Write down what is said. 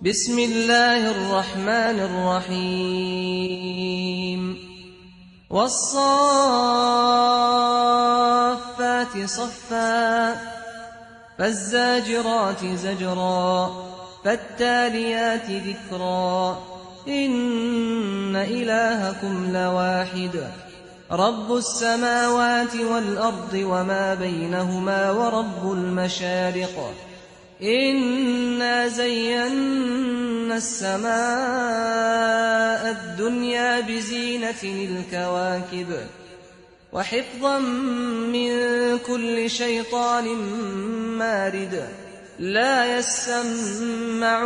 بسم الله الرحمن الرحيم والصافات صفا فالزاجرات زجرا فالتاليات ذكرا إن إلهكم لواحد رب السماوات والأرض وما بينهما ورب المشارق إنا زينا السماء الدنيا بزينة الكواكب وحفظا من كل شيطان مارد لا يسمعون